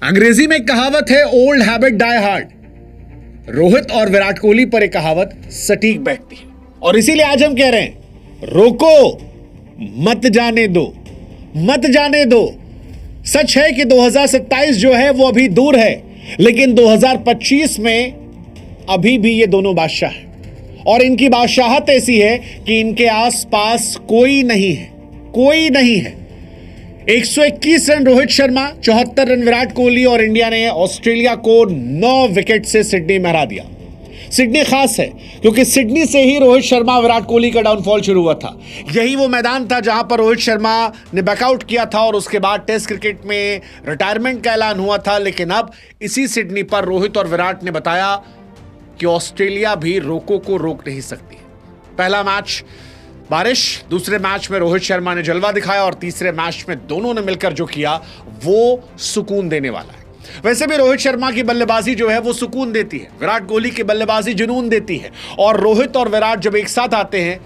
अंग्रेजी में एक कहावत है, old habit die hard. Rohit और विराट कोहली पर एक कहावत सटीक बैठती है और इसीलिए आज हम कह रहे हैं, रोको, मत जाने दो, मत जाने दो। सच है कि 2027 जो है वो अभी दूर है, लेकिन 2025 में अभी भी ये दोनों बादशाह हैं और इनकी बादशाहत ऐसी है कि इनके आसपास कोई नहीं है, कोई नहीं है। 121 रन रोहित शर्मा, 74 रन विराट कोहली और इंडिया ने ऑस्ट्रेलिया को 9 विकेट से सिडनी में हरा दिया। सिडनी खास है क्योंकि सिडनी से ही रोहित शर्मा विराट कोहली का डाउनफॉल शुरू हुआ था। यही वो मैदान था जहां पर रोहित शर्मा ने बैकआउट किया था और उसके बाद टेस्ट क्रिकेट में रिटायरमेंट का ऐलान हुआ था। लेकिन अब इसी सिडनी पर रोहित और विराट ने बताया कि ऑस्ट्रेलिया भी रोको को रोक नहीं सकती। पहला मैच बारिश, दूसरे मैच में रोहित शर्मा ने जलवा दिखाया और तीसरे मैच में दोनों ने मिलकर जो किया वो सुकून देने वाला है। वैसे भी रोहित शर्मा की बल्लेबाजी जो है वो सुकून देती है, विराट कोहली की बल्लेबाजी जुनून देती है और रोहित और विराट जब एक साथ आते हैं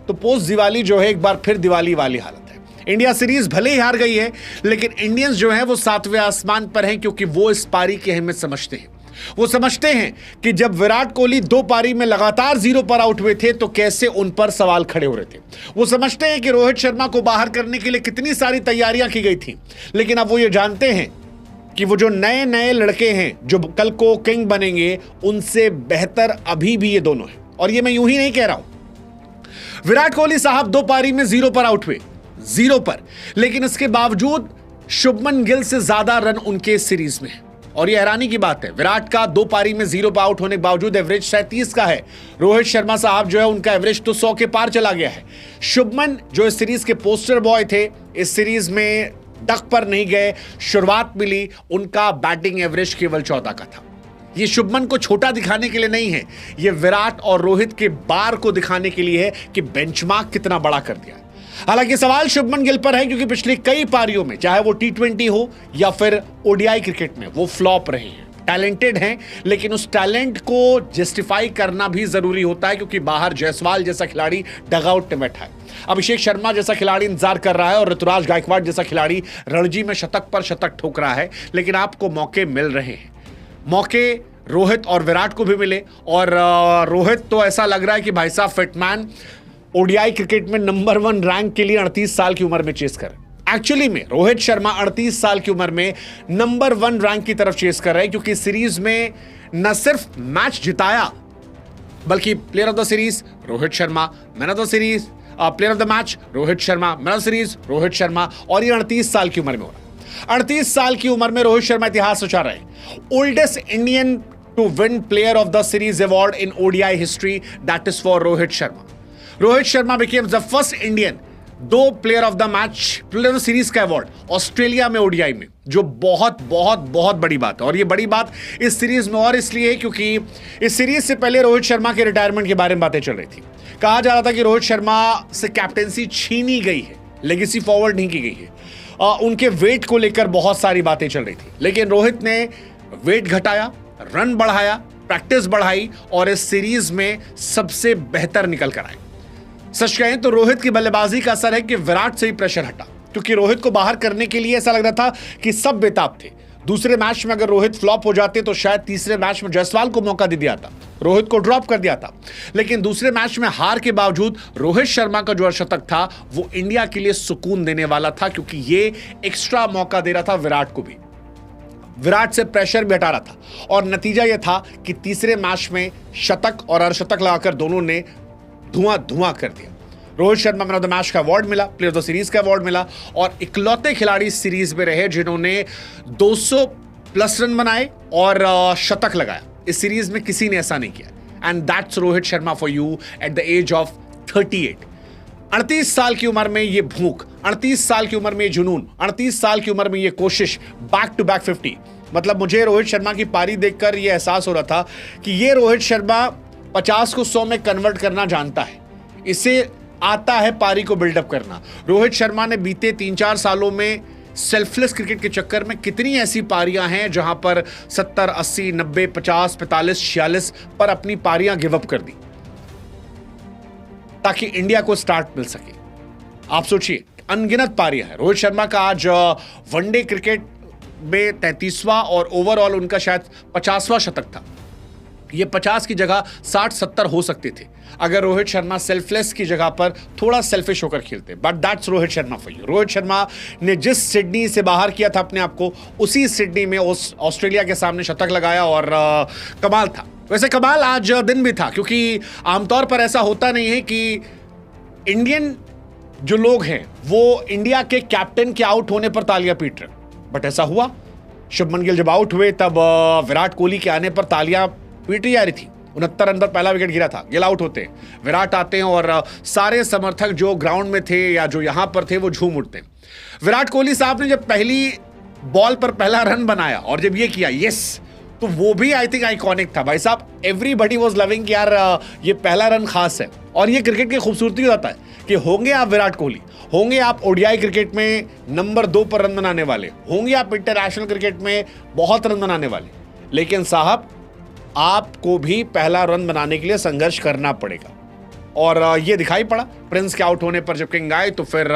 तो पोस्ट दिवाली जो है एक बार फिर दिवाली वाली हालत है। इंडिया सीरीज भले ही हार गई है, लेकिन इंडियंस जो है वो 7वें आसमान पर हैं क्योंकि वो इस पारी की अहमियत समझते हैं। वो समझते हैं कि जब विराट कोहली 2 पारी में लगातार 0 पर आउट हुए थे तो कैसे उन पर सवाल खड़े हो रहे थे। वो समझते हैं कि रोहित शर्मा को बाहर करने के लिए कितनी सारी तैयारियां की गई थी, लेकिन अब वो ये जानते हैं कि वो जो नए नए लड़के हैं जो कल को किंग बनेंगे, उनसे बेहतर अभी भी ये दोनों हैं। और ये मैं यूं ही नहीं कह रहा हूं। विराट कोहली साहब 2 पारी में 0 पर आउट हुए, 0 पर, लेकिन इसके बावजूद शुभमन गिल से ज्यादा रन उनके सीरीज में है। और यह हैरानी की बात है, विराट का 2 पारी में 0 पर आउट होने के बावजूद एवरेज 37 का है। रोहित शर्मा साहब जो है उनका एवरेज तो 100 के पार चला गया है। शुभमन जो इस सीरीज के पोस्टर बॉय थे, इस सीरीज में डक पर नहीं गए, शुरुआत मिली, उनका बैटिंग एवरेज केवल 14 का था। ये शुभमन को छोटा दिखाने के लिए नहीं है, ये विराट और रोहित के बार को दिखाने के लिए है कि बेंचमार्क कितना बड़ा कर दिया। हालांकि सवाल शुभमन गिल पर है क्योंकि पिछली कई पारियों में, चाहे वो T20 हो या फिर ओडीआई क्रिकेट में, वो फ्लॉप रहे हैं। टैलेंटेड हैं, लेकिन उस टैलेंट को जस्टिफाई करना भी जरूरी होता है क्योंकि बाहर जायसवाल जैसा खिलाड़ी डगआउट में बैठा है, अभिषेक शर्मा जैसा खिलाड़ी इंतजार कर रहा है और ऋतुराज गायकवाड़ जैसा खिलाड़ी रणजी में शतक पर शतक ठोक रहा है। लेकिन आपको मौके मिल रहे हैं, मौके रोहित और विराट को भी मिले। और रोहित तो ऐसा लग रहा है कि भाई साहब फिटमैन ओडीआई क्रिकेट में नंबर 1 रैंक के लिए 38 साल की उम्र में चेस कर। एक्चुअली में रोहित शर्मा 38 साल की उम्र में नंबर 1 रैंक की तरफ चेस कर रहे हैं क्योंकि सीरीज में न सिर्फ मैच जिताया बल्कि player of the series Rohit Sharma, man of the series, player of the match Rohit Sharma, man of the series Rohit Sharma. और ये 38 साल की उम्र में हो रहा है। 38 साल की उम्र में रोहित शर्मा इतिहास रचा रहे हैं। Oldest Indian to win player of the series award in ODI history, that is for Rohit Sharma. Rohit Sharma became the first Indian 2 player of the match, player of the series का अवार्ड ऑस्ट्रेलिया में ओडीआई में, जो बहुत बहुत बहुत बड़ी बात है। और ये बड़ी बात इस सीरीज में और इसलिए है क्योंकि इस सीरीज से पहले रोहित शर्मा के रिटायरमेंट के बारे में बातें चल रही थी। कहा जा रहा था कि रोहित शर्मा से कैप्टेंसी छीनी गई है, लेगेसी फॉरवर्ड नहीं की गई है। उनके वेट को लेकर बहुत सारी बातें चल रही थी, लेकिन रोहित ने वेट घटाया, रन बढ़ाया, प्रैक्टिस बढ़ाई और इस सीरीज में सबसे बेहतर निकल कर आए। सच कहें तो रोहित की बल्लेबाजी का असर है कि विराट से ही प्रेशर हटा, क्योंकि रोहित को बाहर करने के लिए ऐसा लग रहा था कि सब बेताब थे। दूसरे मैच में अगर रोहित फ्लॉप हो जाते तो शायद तीसरे मैच में जायसवाल को मौका दे दिया था, रोहित को ड्रॉप कर दिया था। लेकिन दूसरे मैच में हार के बावजूद रोहित शर्मा का जो अर्धशतक था वो इंडिया के लिए सुकून देने वाला था, क्योंकि ये एक्स्ट्रा मौका दे रहा था विराट को भी, विराट से प्रेशर भी हटा रहा था। और नतीजा यह था कि तीसरे मैच में शतक और अर्धशतक लगाकर दोनों ने धुआं कर दिया। Rohit Sharma man of the match का अवार्ड मिला, प्लेयर ऑफ द सीरीज का अवार्ड मिला और इकलौते खिलाड़ी इस सीरीज में रहे जिन्होंने 200+ रन बनाए और शतक लगाया। इस सीरीज में किसी ने ऐसा नहीं किया। And that's Rohit Sharma for you at the age of 38। 38 साल की उम्र में ये भूख, 38 साल की उम्र में ये जुनून, 38 साल की उम्र में ये कोशिश, बैक टू बैक 50। मतलब मुझे रोहित शर्मा की पारी देखकर यह एहसास हो रहा था कि ये रोहित शर्मा 50 को 100 में कन्वर्ट करना जानता है, इसे आता है पारी को बिल्डअप करना। रोहित शर्मा ने बीते 3-4 सालों में सेल्फलेस क्रिकेट के चक्कर में कितनी ऐसी पारियां हैं जहां पर 70, 80, 90, 50, 45, 46 पर अपनी पारियां गिव अप कर दी ताकि इंडिया को स्टार्ट मिल सके। आप सोचिए, अनगिनत पारियां हैं। रोहित शर्मा का आज वनडे क्रिकेट में 33वां और ओवरऑल उनका शायद 50वां शतक था। ये 50 की जगह 60-70 हो सकते थे अगर रोहित शर्मा सेल्फलेस की जगह पर थोड़ा सेल्फिश होकर खेलते। But that's Rohit Sharma for you. Rohit Sharma ने जिस सिडनी से बाहर किया था अपने आप को, उसी सिडनी में ऑस्ट्रेलिया के सामने शतक लगाया और कमाल था। वैसे कमाल आज दिन भी था, क्योंकि आमतौर पर ऐसा होता नहीं है कि इंडियन जो लोग हैं वो इंडिया के कैप्टन के आउट होने पर तालियां पीट रहे, बट ऐसा हुआ। शुभमन गिल जब आउट हुए तब विराट कोहली के आने पर तालियां पीटी जा रही थी। 69 रन पर पहला विकेट गिरा था, गिल आउट होते हैं, विराट आते हैं और सारे समर्थक जो ग्राउंड में थे या जो यहां पर थे वो झूम उठते हैं। विराट कोहली साहब ने जब पहली बॉल पर पहला रन बनाया और जब ये किया यस, तो वो भी आई थिंक आइकॉनिक था भाई साहब। एवरीबॉडी वाज लविंग कि यार ये पहला रन खास है। और ये क्रिकेट की खूबसूरती हो जाता है कि होंगे आप विराट कोहली, होंगे आप ओडीआई क्रिकेट में नंबर 2 पर रन बनाने वाले, होंगे आप इंटरनेशनल क्रिकेट में बहुत रन बनाने वाले, लेकिन साहब आपको भी पहला रन बनाने के लिए संघर्ष करना पड़ेगा। और ये दिखाई पड़ा प्रिंस के आउट होने पर। जब किंग आए तो फिर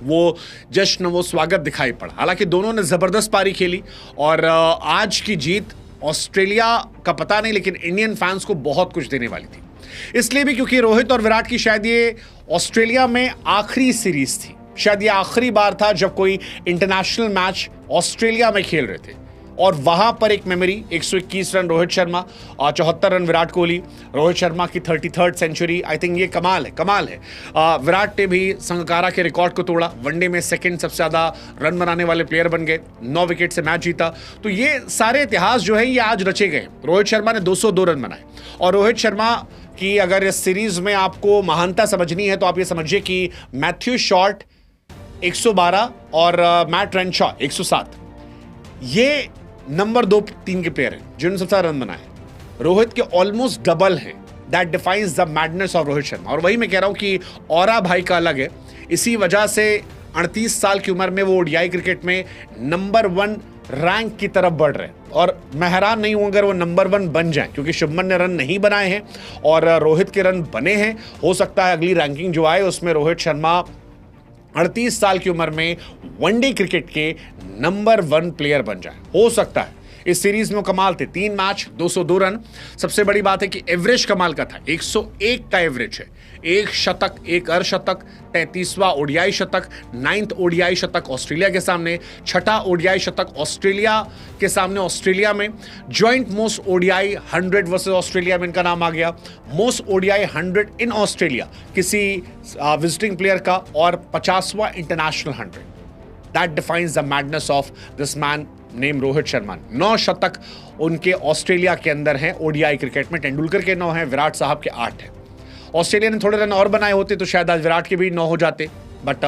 वो जश्न, वो स्वागत दिखाई पड़ा। हालांकि दोनों ने जबरदस्त पारी खेली और आज की जीत ऑस्ट्रेलिया का पता नहीं, लेकिन इंडियन फैंस को बहुत कुछ देने वाली थी। इसलिए भी क्योंकि रोहित और विराट की शायद ये ऑस्ट्रेलिया में आखिरी सीरीज थी। शायद ये आखिरी बार था जब कोई इंटरनेशनल मैच ऑस्ट्रेलिया में खेल रहे थे। और वहां पर एक मेमोरी, 121 रन रोहित शर्मा और 74 रन विराट कोहली। रोहित शर्मा की 33rd सेंचुरी, आई थिंक ये कमाल है। विराट ने भी संगकारा के रिकॉर्ड को तोड़ा, वनडे में सेकंड सबसे ज्यादा रन बनाने वाले प्लेयर बन गए, 9 विकेट से मैच जीता। तो ये सारे इतिहास जो है ये आज रचे गए। रोहित शर्मा ने 202 रन बनाए। और रोहित शर्मा की अगर इस सीरीज में आपको महानता समझनी है तो आप ये समझिए कि मैथ्यू शॉर्ट 112 और मैट रेनशॉ 107, ये नंबर 2-3 के प्लेयर हैं जिन्होंने सबसे ज्यादा रन बनाए। रोहित के ऑलमोस्ट डबल हैं। That defines the madness of Rohit Sharma. और वही मैं कह रहा हूं कि ऑरा भाई का अलग है। इसी वजह से 38 साल की उम्र में वो ओडीआई क्रिकेट में नंबर 1 रैंक की तरफ बढ़ रहे हैं। और मैं हैरान नहीं हूं अगर वो नंबर 1 बन जाए, क्योंकि शुभमन ने रन नहीं बनाए हैं और रोहित के रन बने हैं। हो सकता है अगली रैंकिंग जो आए उसमें रोहित शर्मा 38 साल की उम्र में वनडे क्रिकेट के नंबर 1 प्लेयर बन जाए, हो सकता है। इस सीरीज में वो कमाल थे, 3 मैच 202 रन। सबसे बड़ी बात है कि एवरेज कमाल का था, 101 का एवरेज है। 1 शतक, 1 अर्धशतक, 33वां ओडीआई शतक, 9th ओडीआई शतक ऑस्ट्रेलिया के सामने, 6ठा ओडीआई शतक ऑस्ट्रेलिया के सामने ऑस्ट्रेलिया में। Joint most ODI 100 versus Australia में इनका नाम आ गया। मोस्ट ओडीआई 100 इन ऑस्ट्रेलिया किसी विजिटिंग प्लेयर का, और 50वां international 100। That defines the madness of this man name Rohit Sharma. 9 शतक उनके ऑस्ट्रेलिया के अंदर हैं ओडीआई क्रिकेट में। तेंदुलकर के 9 हैं, विराट साहब के 8 हैं। ऑस्ट्रेलिया ने थोड़े रन और बनाए होते तो शायद आज विराट के भी 9 हो जाते। बट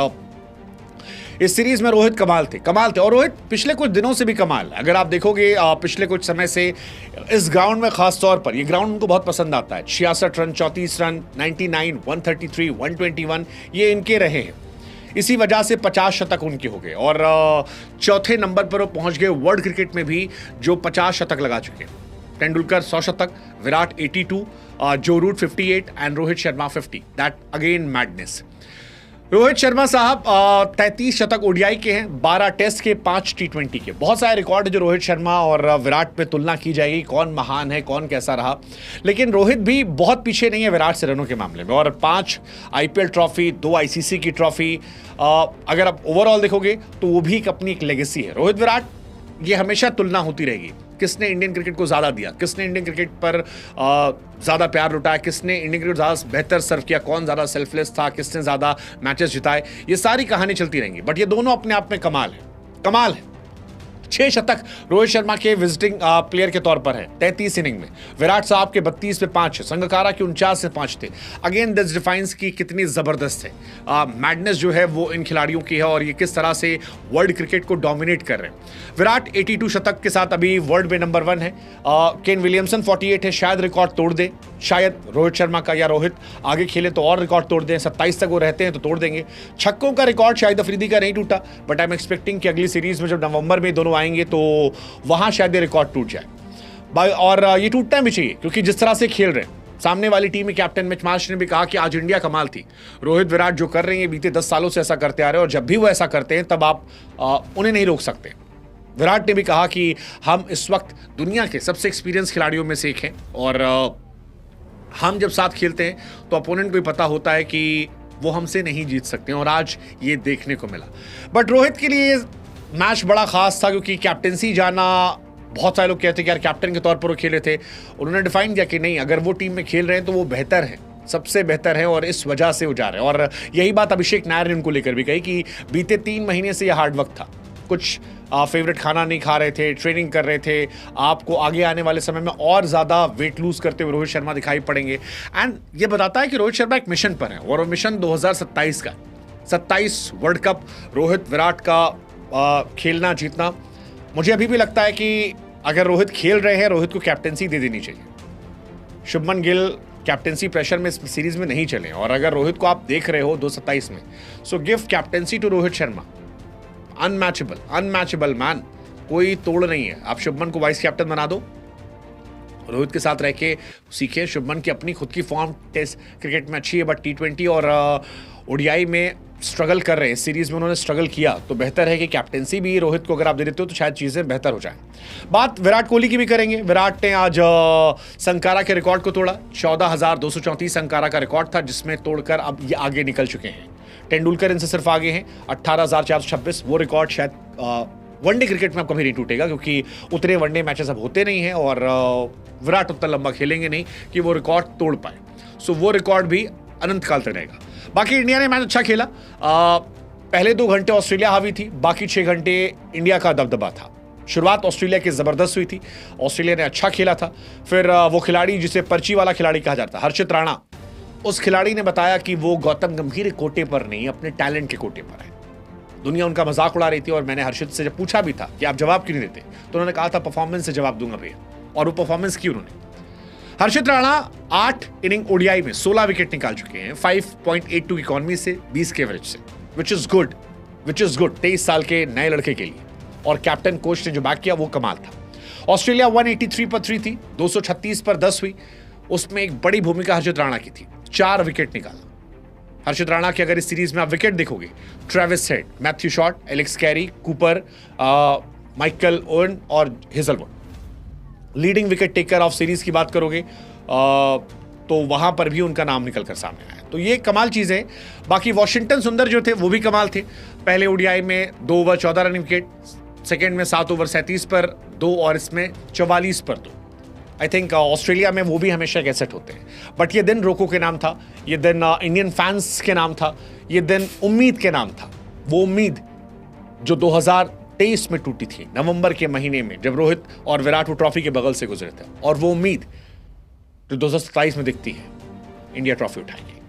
इस सीरीज में रोहित कमाल थे। और रोहित पिछले कुछ दिनों से भी कमाल। अगर आप देखोगे पिछले कुछ समय से इस ग्राउंड में खास तौर पर, ये ग्राउंड उनको बहुत पसंद आता है। 66 रन, 34 रन, 99, 133, 121 ये इनके रहे हैं। इसी वजह से 50 शतक उनके हो गए और चौथे नंबर पर वो पहुंच गए वर्ल्ड क्रिकेट में भी, जो 50 शतक लगा चुके हैं। तेंदुलकर 100 शतक, Virat 82, Joe Root 58 and Rohit Sharma 50। That again madness. Rohit Sharma साहब 33 शतक ओडीआई के हैं, 12 टेस्ट के, 5 टी20 के। बहुत सारे रिकॉर्ड है जो रोहित शर्मा और विराट पे तुलना की जाएगी, कौन महान है, कौन कैसा रहा। लेकिन रोहित भी बहुत पीछे नहीं है विराट से रनों के मामले में। और 5 आईपीएल ट्रॉफी, 2 आईसीसी की ट्रॉफी, अगर आप ओवरऑल देखोगे तो वो भी अपनी एक लेगेसी है। रोहित विराट ये हमेशा तुलना होती रहेगी, किसने इंडियन क्रिकेट को ज्यादा दिया, किसने इंडियन क्रिकेट पर ज्यादा प्यार लुटाया, किसने इंडियन क्रिकेट ज्यादा बेहतर सर्व किया, कौन ज्यादा सेल्फलेस था, किसने ज्यादा मैचेस जिताए। ये सारी कहानी चलती रहेंगी। बट ये दोनों अपने आप में कमाल है। 6 शतक रोहित शर्मा के विजिटिंग प्लेयर के तौर पर है 33 इनिंग में। विराट साहब के 32 पे 5 है, संगकारा के 49 से 5 थे। अगेन दिस डिफाइंस की कितनी जबरदस्त है मैडनेस जो है वो इन खिलाड़ियों की है और ये किस तरह से वर्ल्ड क्रिकेट को डोमिनेट कर रहे हैं। विराट 82 शतक के साथ अभी वर्ल्ड में नंबर 1 है। केन विलियमसन 48 है, शायद रिकॉर्ड तोड़ दे, शायद रोहित शर्मा का, या रोहित आगे खेले तो और रिकॉर्ड तोड़ दें। 27 तक वो रहते हैं तो तोड़ देंगे। छक्कों का रिकॉर्ड शायद अफरीदी का नहीं टूटा, बट आई एम एक्सपेक्टिंग कि अगली सीरीज में जब नवंबर में दोनों आएंगे तो वहां शायद ये रिकॉर्ड टूट जाए। और ये टूटना भी चाहिए, क्योंकि जिस तरह से खेल रहे हैं सामने वाली टीम में, कैप्टन मिच मार्श ने भी कहा कि आज इंडिया कमाल थी। रोहित विराट जो कर रहे हैं बीते 10 सालों से ऐसा करते आ रहे हैं, और जब भी वो ऐसा करते हैं तब आप उन्हें नहीं रोक सकते। विराट ने भी कहा कि हम इस वक्त दुनिया के सबसे एक्सपीरियंस खिलाड़ियों में से एक हैं और हम जब साथ खेलते हैं तो अपोनेंट को भी पता होता है कि वो हमसे नहीं जीत सकते हैं और आज ये देखने को मिला। बट रोहित के लिए मैच बड़ा खास था क्योंकि कैप्टेंसी जाना, बहुत सारे लोग कहते हैं कि यार कैप्टन के तौर पर वो खेले थे, उन्होंने डिफाइन किया कि नहीं, अगर वो टीम में खेल रहे हैं तो वो बेहतर है, सबसे बेहतर है और इस वजह से वो जा रहे हैं। और यही बात अभिषेक नायर ने उनको लेकर भी कही कि बीते 3 महीने से ये हार्ड वर्क था, कुछ फेवरेट खाना नहीं खा रहे थे, ट्रेनिंग कर रहे थे, आपको आगे आने वाले समय में और ज़्यादा वेट लूज करते हुए रोहित शर्मा दिखाई पड़ेंगे। एंड ये बताता है कि रोहित शर्मा एक मिशन पर है और वो मिशन 2027 का, 27 वर्ल्ड कप, रोहित विराट का खेलना जीतना। मुझे अभी भी लगता है कि अगर रोहित खेल रहे हैं, रोहित को कैप्टेंसी दे देनी चाहिए। शुभमन गिल कैप्टेंसी प्रेशर में इस सीरीज में नहीं चले और अगर रोहित को आप देख रहे हो 2027 में, so give captaincy to Rohit Sharma. Unmatchable man, कोई तोड़ नहीं है। आप शुभमन को वाइस कैप्टन बना दो, रोहित के साथ रह के सीखे। शुभमन की अपनी खुद की फॉर्म टेस्ट क्रिकेट में अच्छी है, बट T20 और ओडीआई में स्ट्रगल कर रहे हैं। सीरीज में उन्होंने स्ट्रगल किया, तो बेहतर है कि कैप्टेंसी भी रोहित को अगर आप दे देते हो तो शायद चीजें बेहतर हो जाए। बात विराट कोहली की भी करेंगे। विराट ने आज संकारा के रिकॉर्ड को तोड़ा। 14,234 संकारा का रिकॉर्ड था, जिसमें तोड़कर अब ये आगे निकल चुके हैं। तेंदुलकर इनसे सिर्फ आगे हैं, 18,426। वो रिकॉर्ड शायद वनडे क्रिकेट में अब कभी नहीं टूटेगा क्योंकि उतने वनडे मैचेस अब होते नहीं हैं और विराट उतना लंबा खेलेंगे नहीं कि वो रिकॉर्ड तोड़ पाए। सो वो रिकॉर्ड भी अनंत काल तक रहेगा। बाकी इंडिया ने मैच अच्छा खेला। पहले 2 घंटे ऑस्ट्रेलिया हावी थी, बाकी 6 घंटे इंडिया का दबदबा था। शुरुआत ऑस्ट्रेलिया की जबरदस्त हुई थी, ऑस्ट्रेलिया ने अच्छा खेला था। फिर वो खिलाड़ी जिसे पर्ची वाला खिलाड़ी कहा जाता है, हर्षित राणा, उस खिलाड़ी ने बताया कि वो गौतम गंभीर कोटे पर नहीं, अपने टैलेंट के कोटे पर है। दुनिया उनका मजाक उड़ा रही थी और मैंने हर्षित से जब पूछा भी था कि आप जवाब क्यों नहीं देते, तो उन्होंने कहा था परफॉर्मेंस से जवाब दूंगा भैया, और वो परफॉर्मेंस की उन्होंने। हर्षित राणा 8 इनिंग ओडीआई में 16 विकेट निकाल चुके हैं, 5.82 इकॉनमी से, 20 के एवरेज से, विच इज गुड 23 साल के नए लड़के के लिए। और कैप्टन कोच ने जो बैक किया वो कमाल था। ऑस्ट्रेलिया 183 पर 3 थी, 236 पर 10 हुई। उसमें एक बड़ी भूमिका हर्षित राणा की थी, 4 विकेट निकाला। हर्षित राणा की अगर इस सीरीज में आप विकेट देखोगे, Travis Head, Matthew Short, Alex Carey, Cooper, Michael Owen और Hazlewood. Leading wicket taker of series की बात करोगे तो वहां पर भी उनका नाम निकलकर सामने आया। तो ये कमाल चीजें। बाकी वॉशिंगटन सुंदर जो थे वो भी कमाल थे। पहले ओडीआई में 2 ओवर 14 रन विकेट, सेकेंड में 7 ओवर 37 पर 2 और इसमें 44 पर 2। आई थिंक ऑस्ट्रेलिया में वो भी हमेशा एक एसेट होते हैं। बट ये दिन रोको के नाम था, ये दिन इंडियन फैंस के नाम था, ये दिन उम्मीद के नाम था। वो उम्मीद जो 2023 में टूटी थी, नवंबर के महीने में, जब रोहित और विराट वो ट्रॉफी के बगल से गुजरे थे, और वो उम्मीद जो 2027 में दिखती है, इंडिया ट्रॉफी उठाएगी।